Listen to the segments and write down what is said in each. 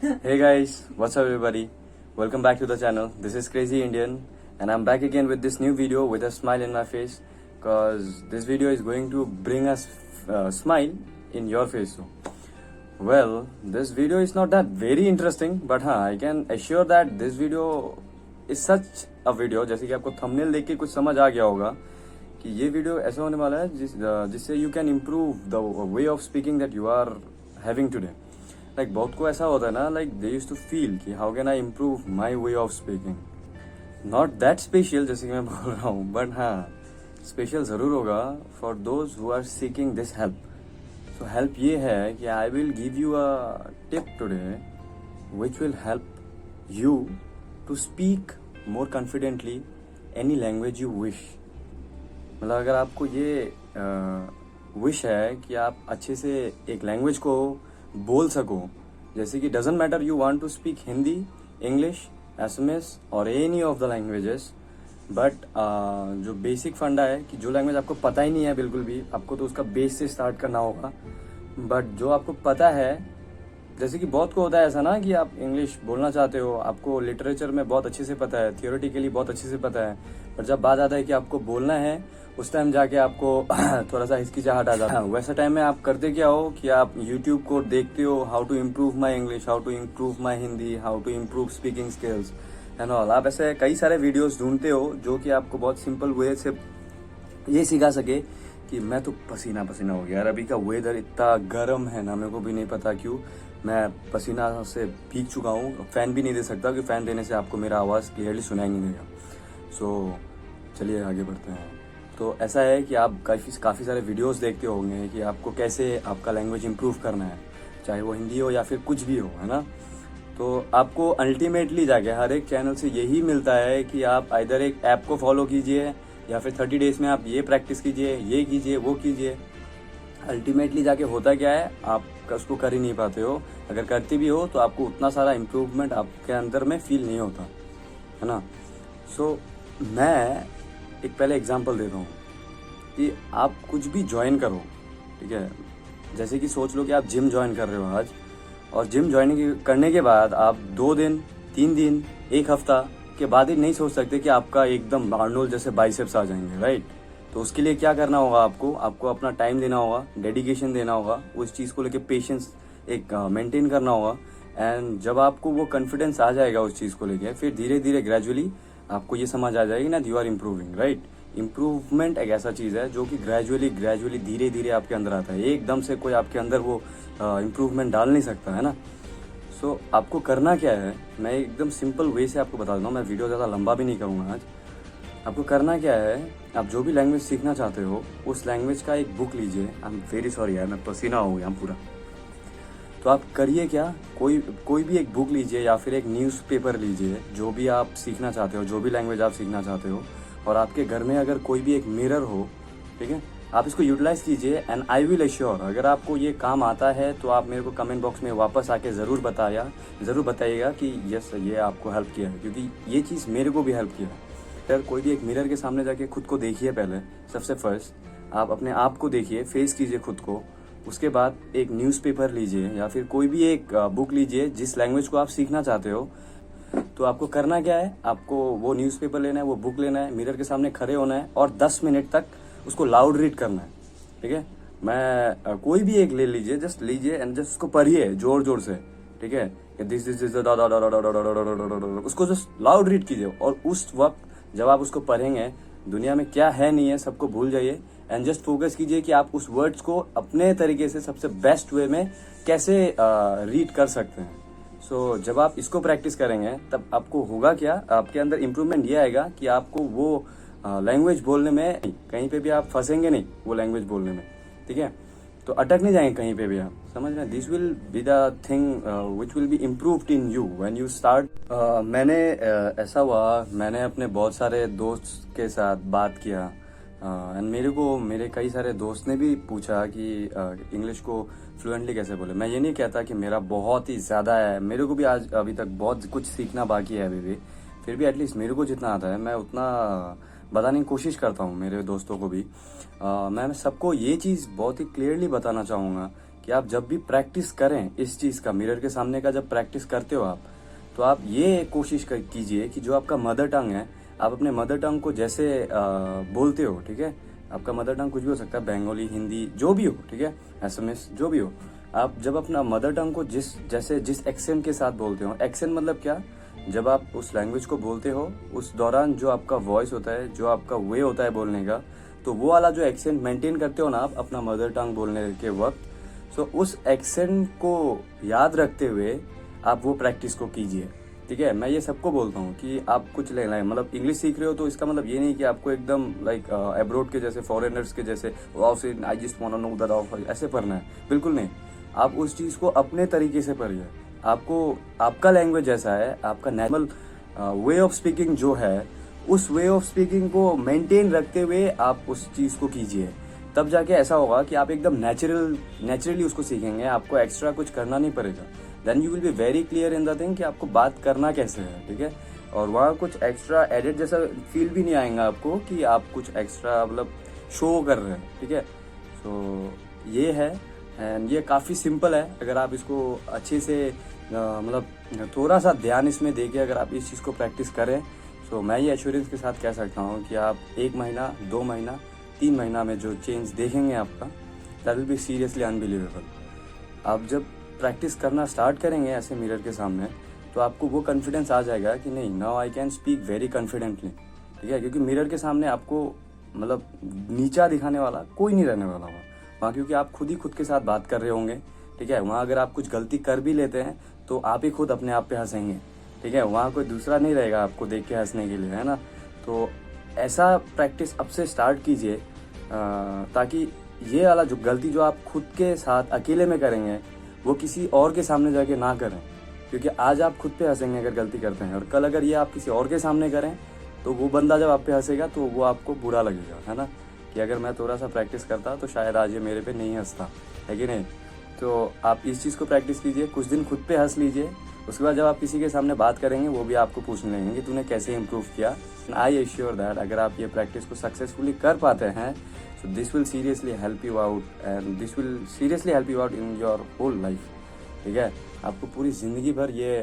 Hey guys, what's up everybody? Welcome back to the channel. This is Crazy Indian and I'm back again with this new video with a smile in my face because this video is going to bring us smile in your face. Well, this video is not that very interesting but I can assure that this video is such a video जैसे कि आपको thumbnail देख के कुछ समझ आ गया होगा कि ये वीडियो ऐसा होने वाला है जिससे you can improve the way of speaking that you are having today. Like बहुत को ऐसा होता है ना, like they used to feel कि how can I improve my way of speaking. Not that special जैसे कि मैं बोल रहा हूँ, बट हाँ स्पेशल ज़रूर होगा for those who are seeking this help. So help ये है कि I will give you a tip today which will help you to speak more confidently any language you wish. मतलब अगर आपको ये विश है कि आप अच्छे से एक लैंग्वेज को बोल सको, जैसे कि doesn't matter you want to speak Hindi, English, SMS और any of the languages, but जो बेसिक फंडा है कि जो लैंग्वेज आपको पता ही नहीं है बिल्कुल भी, आपको तो उसका बेस से स्टार्ट करना होगा. बट जो आपको पता है, जैसे कि बहुत को होता है ऐसा ना कि आप इंग्लिश बोलना चाहते हो, आपको लिटरेचर में बहुत अच्छे से पता है, थियोरेटिकली बहुत अच्छे से पता है, पर जब बात आता है कि आपको बोलना है उस टाइम जाके आपको थोड़ा सा हिचकिचाहट आ जाता है. वैसे टाइम में आप करते क्या हो कि आप यूट्यूब को देखते हो, how to improve my English, how to improve my Hindi, how to improve speaking skills and all. आप ऐसे कई सारे वीडियोस ढूंढते हो जो कि आपको बहुत सिंपल वे से ये सिखा सके कि मैं तो पसीना पसीना हो गया यार, अभी का वेदर इतना गर्म है ना, मेरे को भी नहीं पता क्यों मैं पसीना से भीग चुका हूँ. फैन भी नहीं दे सकता कि फैन देने से आपको मेरा आवाज़ क्लियरली सुनाई नहीं देगा. सो चलिए आगे बढ़ते हैं. तो ऐसा है कि आप काफ़ी सारे वीडियोस देखते होंगे कि आपको कैसे आपका लैंग्वेज इंप्रूव करना है, चाहे वो हिंदी हो या फिर कुछ भी हो, है ना. तो आपको अल्टीमेटली जाके हर एक चैनल से यही मिलता है कि आप इधर एक ऐप को फॉलो कीजिए या फिर 30 डेज में आप ये प्रैक्टिस कीजिए, ये कीजिए, वो कीजिए. अल्टीमेटली जाके होता क्या है, आप उसको कर ही नहीं पाते हो. अगर करते भी हो तो आपको उतना सारा इम्प्रूवमेंट आपके अंदर में फील नहीं होता, है ना. सो मैं एक पहले एग्जांपल देता हूँ कि आप कुछ भी ज्वाइन करो, ठीक है. जैसे कि सोच लो कि आप जिम ज्वाइन कर रहे हो आज, और जिम ज्वाइन करने के बाद आप 2 दिन, 3 दिन, 1 हफ्ता के बाद ही नहीं सोच सकते कि आपका एकदम आर्नोल्ड जैसे बाइसेप्स आ जाएंगे, राइट. तो उसके लिए क्या करना होगा, आपको अपना टाइम देना होगा, डेडिकेशन देना होगा, उस चीज़ को लेके पेशेंस एक मेंटेन करना होगा. एंड जब आपको वो कॉन्फिडेंस आ जाएगा उस चीज़ को लेके, फिर धीरे धीरे ग्रेजुअली आपको ये समझ आ जाएगी ना, you are improving, right. Improvement एक ऐसा चीज़ है जो कि ग्रेजुअली धीरे धीरे आपके अंदर आता है. एकदम से कोई आपके अंदर वो इम्प्रूवमेंट डाल नहीं सकता, है ना. सो आपको करना क्या है, मैं एकदम सिंपल वे से आपको बता दूँ. मैं वीडियो ज़्यादा लंबा भी नहीं करूँगा आज. आपको करना क्या है, आप जो भी लैंग्वेज सीखना चाहते हो उस लैंग्वेज का एक बुक लीजिए. आई एम वेरी सॉरी यार, मैं पसीना हो गया पूरा. तो आप करिए क्या, कोई भी एक बुक लीजिए या फिर एक न्यूज़पेपर लीजिए, जो भी आप सीखना चाहते हो, जो भी लैंग्वेज आप सीखना चाहते हो, और आपके घर में अगर कोई भी एक मिरर हो, ठीक है, आप इसको यूटिलाइज कीजिए. एंड आई विल एश्योर, अगर आपको ये काम आता है तो आप मेरे को कमेंट बॉक्स में वापस आके ज़रूर बताइएगा कि यस ये आपको हेल्प किया है, क्योंकि ये चीज़ मेरे को भी हेल्प किया है. फिर कोई भी एक मिरर के सामने जाके खुद को देखिए. पहले सबसे फर्स्ट आप अपने आप को देखिए, फेस कीजिए खुद को. उसके बाद एक न्यूज़पेपर लीजिए या फिर कोई भी एक बुक लीजिए जिस लैंग्वेज को आप सीखना चाहते हो. तो आपको करना क्या है, आपको वो न्यूज़पेपर लेना है, वो बुक लेना है, मिरर के सामने खड़े होना है और 10 मिनट तक उसको लाउड रीड करना है, ठीक है. मैं कोई भी एक ले लीजिए, जस्ट लीजिए एंड जस्ट उसको पढ़िए जोर जोर से, ठीक है. दिस दिस दिस उसको जस्ट लाउड रीड कीजिए. और उस वक्त जब आप उसको पढ़ेंगे, दुनिया में क्या है नहीं है सबको भूल जाइए एंड जस्ट फोकस कीजिए कि आप उस वर्ड्स को अपने तरीके से सबसे बेस्ट वे में कैसे रीड कर सकते हैं. सो जब आप इसको प्रैक्टिस करेंगे तब आपको होगा क्या, आपके अंदर इम्प्रूवमेंट ये आएगा कि आपको वो लैंग्वेज बोलने में कहीं पे भी आप फंसेंगे नहीं, वो लैंग्वेज बोलने में, ठीक है. तो अटक नहीं जाएंगे कहीं पे भी आप, समझ रहे हैं. This will be the thing which will be improved in you when you start. मैंने ऐसा हुआ, मैंने अपने बहुत सारे दोस्त के साथ बात किया एंड मेरे कई सारे दोस्त ने भी पूछा कि इंग्लिश को फ्लुएंटली कैसे बोले. मैं ये नहीं कहता कि मेरा बहुत ही ज़्यादा है, मेरे को भी अभी तक बहुत कुछ सीखना बाकी है अभी भी. फिर भी एटलीस्ट मेरे को जितना आता है मैं उतना बताने की कोशिश करता हूँ मेरे दोस्तों को भी. मैं सबको ये चीज़ बहुत ही क्लियरली बताना चाहूँगा कि आप जब भी प्रैक्टिस करें इस चीज़ का, मिरर के सामने का जब प्रैक्टिस करते हो आप, तो आप ये कोशिश कीजिए कि जो आपका मदर टंग है, आप अपने मदर टंग को जैसे बोलते हो, ठीक है। आपका मदर टंग कुछ भी हो सकता है, बंगाली, हिंदी, जो भी हो, ठीक है, एसएमएस, जो भी हो। आप जब अपना मदर टंग को जिस एक्सेंट के साथ बोलते हो, एक्सेंट मतलब क्या, जब आप उस लैंग्वेज को बोलते हो उस दौरान जो आपका वॉइस होता है, जो आपका वे होता है बोलने का, तो वो वाला जो एक्सेंट मेंटेन करते हो ना आप अपना मदर टंग बोलने के वक्त, सो उस एक्सेंट को याद रखते हुए आप वो प्रैक्टिस को कीजिए, ठीक है। मैं ये सबको बोलता हूँ कि आप कुछ लेना है, मतलब इंग्लिश सीख रहे हो तो इसका मतलब ये नहीं कि आपको एकदम लाइक अब्रोड के जैसे, फॉरेनर्स के जैसे I just want to know that of, ऐसे पढ़ना है, बिल्कुल नहीं। आप उस चीज़ को अपने तरीके से पढ़िए। आपको आपका लैंग्वेज जैसा है, आपका नेचुरल वे ऑफ स्पीकिंग जो है, उस वे ऑफ स्पीकिंग को मेंटेन रखते हुए आप उस चीज़ को कीजिए। तब जाके ऐसा होगा कि आप एकदम नेचुरली उसको सीखेंगे, आपको एक्स्ट्रा कुछ करना नहीं पड़ेगा। Then you will be very clear in the thing कि आपको बात करना कैसे है, ठीक है। और वहाँ कुछ एक्स्ट्रा एडिट जैसा फील भी नहीं आएगा आपको कि आप कुछ एक्स्ट्रा मतलब शो कर रहे हैं, ठीक है। सो ये है, एंड ये काफ़ी सिंपल है। अगर आप इसको अच्छे से मतलब थोड़ा सा दैयान इसमें देके अगर आप इस चीज़ को प्रैक्टिस करें, तो मैं ये एश्योरेंस के साथ कह सकता हूँ कि आप 1 महीना, 2 महीना, 3 महीना में जो चेंज देखेंगे आपका, that will be seriously unbelievable. आप जब प्रैक्टिस करना स्टार्ट करेंगे ऐसे मिरर के सामने, तो आपको वो कॉन्फिडेंस आ जाएगा कि नहीं, now I can speak very confidently, ठीक है। क्योंकि मिरर के सामने आपको मतलब नीचा दिखाने वाला कोई नहीं रहने वाला वहाँ, क्योंकि आप खुद ही खुद के साथ बात कर रहे होंगे, ठीक है। वहाँ अगर आप कुछ गलती कर भी लेते हैं तो आप ही खुद अपने आप पे हंसेंगे, ठीक है। वहाँ कोई दूसरा नहीं रहेगा आपको देख के हंसने के लिए, है ना। तो ऐसा प्रैक्टिस अब से स्टार्ट कीजिए, ताकि ये वाला जो गलती जो आप खुद के साथ अकेले में करेंगे, वो किसी और के सामने जाके ना करें। क्योंकि आज आप खुद पे हंसेंगे अगर गलती करते हैं, और कल अगर ये आप किसी और के सामने करें, तो वो बंदा जब आप पे हंसेगा तो वो आपको बुरा लगेगा, है ना, कि अगर मैं थोड़ा सा प्रैक्टिस करता तो शायद आज ये मेरे पे नहीं हंसता, है कि नहीं। तो आप इस चीज़ को प्रैक्टिस कीजिए, कुछ दिन खुद पे हंस लीजिए, उसके बाद जब आप किसी के सामने बात करेंगे वो भी आपको पूछने लगेंगे कि तूने कैसे इम्प्रूव किया। आई एश्योर दैट अगर आप ये प्रैक्टिस को सक्सेसफुली कर पाते हैं, so this will seriously help you out, and this will seriously help you out in your whole life, ठीक है। आपको पूरी ज़िंदगी भर ये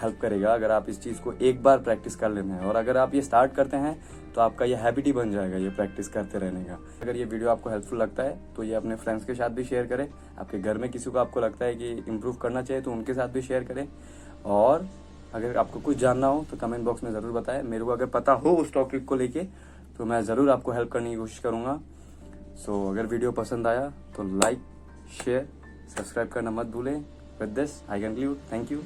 हेल्प करेगा अगर आप इस चीज़ को एक बार प्रैक्टिस कर लेते हैं। और अगर आप ये स्टार्ट करते हैं तो आपका ये हैबिट ही बन जाएगा ये प्रैक्टिस करते रहने का। अगर ये वीडियो आपको हेल्पफुल लगता है तो ये अपने फ्रेंड्स के साथ भी शेयर करें। आपके घर में किसी को आपको लगता है कि इम्प्रूव करना चाहिए तो उनके साथ भी शेयर करें। और अगर आपको कुछ जानना हो तो कमेंट बॉक्स में ज़रूर बताएं। मेरे को अगर पता हो उस टॉपिक को लेके तो मैं ज़रूर आपको हेल्प करने की कोशिश करूँगा। सो अगर वीडियो पसंद आया तो लाइक, शेयर, सब्सक्राइब करना मत भूलें। With this I conclude, thank you.